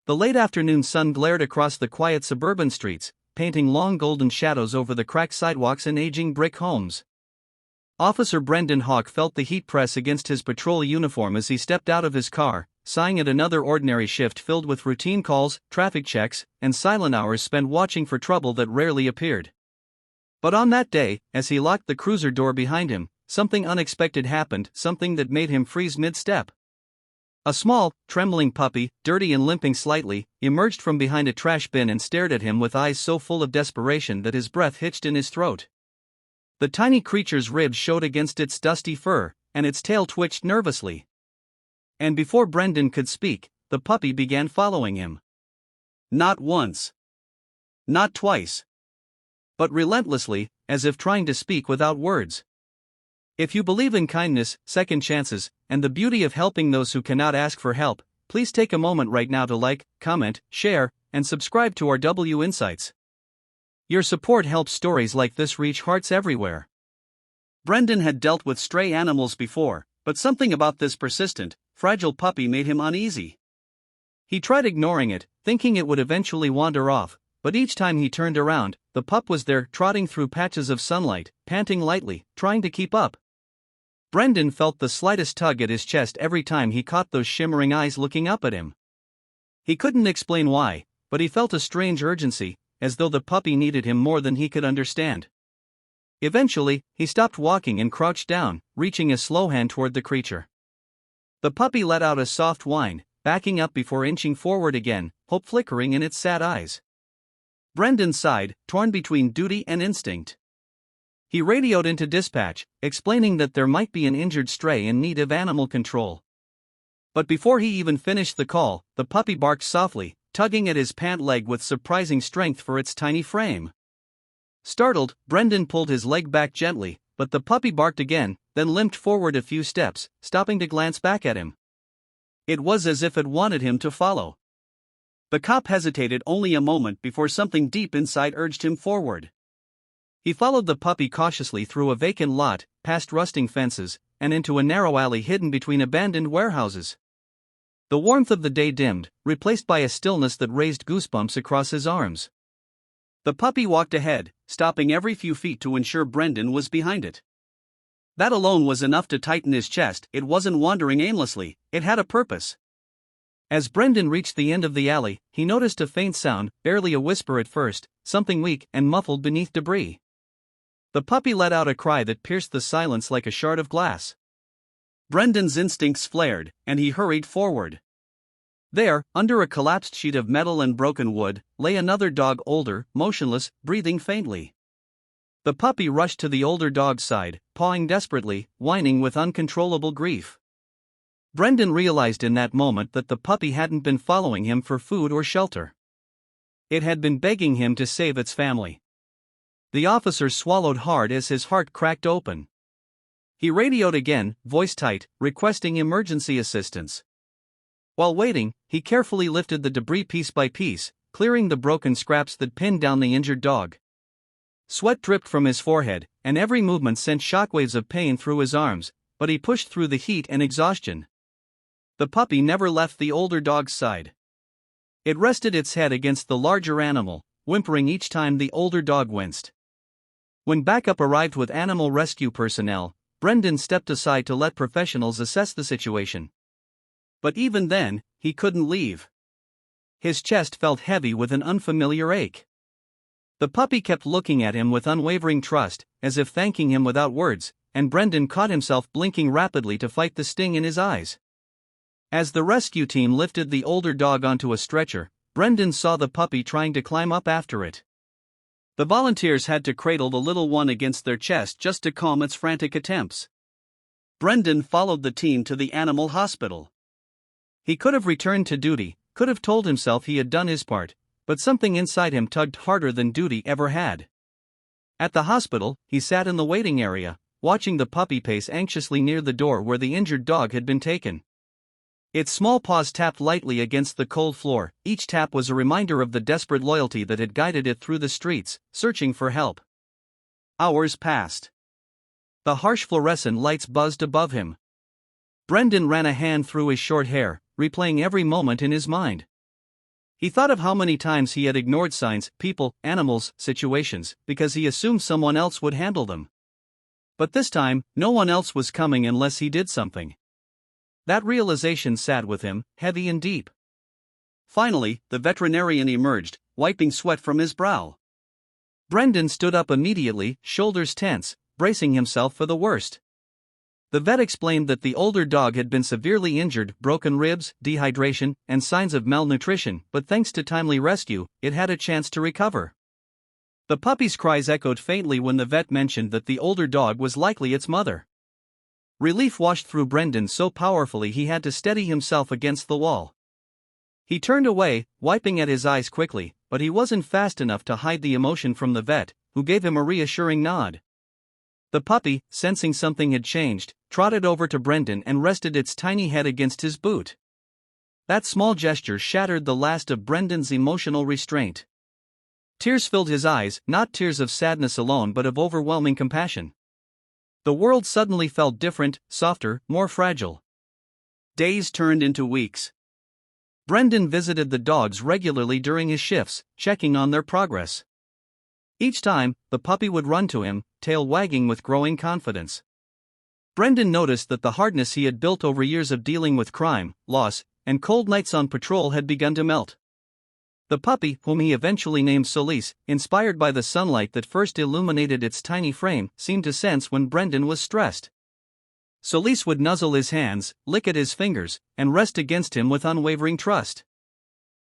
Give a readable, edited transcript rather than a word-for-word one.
The late afternoon sun glared across the quiet suburban streets, painting long golden shadows over the cracked sidewalks and aging brick homes. Officer Brendan Hawk felt the heat press against his patrol uniform as he stepped out of his car, sighing at another ordinary shift filled with routine calls, traffic checks, and silent hours spent watching for trouble that rarely appeared. But on that day, as he locked the cruiser door behind him, something unexpected happened, something that made him freeze mid-step. A small, trembling puppy, dirty and limping slightly, emerged from behind a trash bin and stared at him with eyes so full of desperation that his breath hitched in his throat. The tiny creature's ribs showed against its dusty fur, and its tail twitched nervously. And before Brendan could speak, the puppy began following him. Not once. Not twice. But relentlessly, as if trying to speak without words. If you believe in kindness, second chances, and the beauty of helping those who cannot ask for help, please take a moment right now to like, comment, share, and subscribe to our W Insights. Your support helps stories like this reach hearts everywhere. Brendan had dealt with stray animals before, but something about this persistent, fragile puppy made him uneasy. He tried ignoring it, thinking it would eventually wander off, but each time he turned around, the pup was there, trotting through patches of sunlight, panting lightly, trying to keep up. Brendan felt the slightest tug at his chest every time he caught those shimmering eyes looking up at him. He couldn't explain why, but he felt a strange urgency, as though the puppy needed him more than he could understand. Eventually, he stopped walking and crouched down, reaching a slow hand toward the creature. The puppy let out a soft whine, backing up before inching forward again, hope flickering in its sad eyes. Brendan sighed, torn between duty and instinct. He radioed into dispatch, explaining that there might be an injured stray in need of animal control. But before he even finished the call, the puppy barked softly, tugging at his pant leg with surprising strength for its tiny frame. Startled, Brendan pulled his leg back gently, but the puppy barked again, then limped forward a few steps, stopping to glance back at him. It was as if it wanted him to follow. The cop hesitated only a moment before something deep inside urged him forward. He followed the puppy cautiously through a vacant lot, past rusting fences, and into a narrow alley hidden between abandoned warehouses. The warmth of the day dimmed, replaced by a stillness that raised goosebumps across his arms. The puppy walked ahead, stopping every few feet to ensure Brendan was behind it. That alone was enough to tighten his chest. It wasn't wandering aimlessly, it had a purpose. As Brendan reached the end of the alley, he noticed a faint sound, barely a whisper at first, something weak and muffled beneath debris. The puppy let out a cry that pierced the silence like a shard of glass. Brendan's instincts flared, and he hurried forward. There, under a collapsed sheet of metal and broken wood, lay another dog, older, motionless, breathing faintly. The puppy rushed to the older dog's side, pawing desperately, whining with uncontrollable grief. Brendan realized in that moment that the puppy hadn't been following him for food or shelter. It had been begging him to save its family. The officer swallowed hard as his heart cracked open. He radioed again, voice tight, requesting emergency assistance. While waiting, he carefully lifted the debris piece by piece, clearing the broken scraps that pinned down the injured dog. Sweat dripped from his forehead, and every movement sent shockwaves of pain through his arms, but he pushed through the heat and exhaustion. The puppy never left the older dog's side. It rested its head against the larger animal, whimpering each time the older dog winced. When backup arrived with animal rescue personnel, Brendan stepped aside to let professionals assess the situation. But even then, he couldn't leave. His chest felt heavy with an unfamiliar ache. The puppy kept looking at him with unwavering trust, as if thanking him without words, and Brendan caught himself blinking rapidly to fight the sting in his eyes. As the rescue team lifted the older dog onto a stretcher, Brendan saw the puppy trying to climb up after it. The volunteers had to cradle the little one against their chest just to calm its frantic attempts. Brendan followed the team to the animal hospital. He could have returned to duty, could have told himself he had done his part, but something inside him tugged harder than duty ever had. At the hospital, he sat in the waiting area, watching the puppy pace anxiously near the door where the injured dog had been taken. Its small paws tapped lightly against the cold floor. Each tap was a reminder of the desperate loyalty that had guided it through the streets, searching for help. Hours passed. The harsh fluorescent lights buzzed above him. Brendan ran a hand through his short hair, replaying every moment in his mind. He thought of how many times he had ignored signs, people, animals, situations, because he assumed someone else would handle them. But this time, no one else was coming unless he did something. That realization sat with him, heavy and deep. Finally, the veterinarian emerged, wiping sweat from his brow. Brendan stood up immediately, shoulders tense, bracing himself for the worst. The vet explained that the older dog had been severely injured, broken ribs, dehydration, and signs of malnutrition, but thanks to timely rescue, it had a chance to recover. The puppy's cries echoed faintly when the vet mentioned that the older dog was likely its mother. Relief washed through Brendan so powerfully he had to steady himself against the wall. He turned away, wiping at his eyes quickly, but he wasn't fast enough to hide the emotion from the vet, who gave him a reassuring nod. The puppy, sensing something had changed, trotted over to Brendan and rested its tiny head against his boot. That small gesture shattered the last of Brendan's emotional restraint. Tears filled his eyes, not tears of sadness alone but of overwhelming compassion. The world suddenly felt different, softer, more fragile. Days turned into weeks. Brendan visited the dogs regularly during his shifts, checking on their progress. Each time, the puppy would run to him, tail wagging with growing confidence. Brendan noticed that the hardness he had built over years of dealing with crime, loss, and cold nights on patrol had begun to melt. The puppy, whom he eventually named Solis, inspired by the sunlight that first illuminated its tiny frame, seemed to sense when Brendan was stressed. Solis would nuzzle his hands, lick at his fingers, and rest against him with unwavering trust.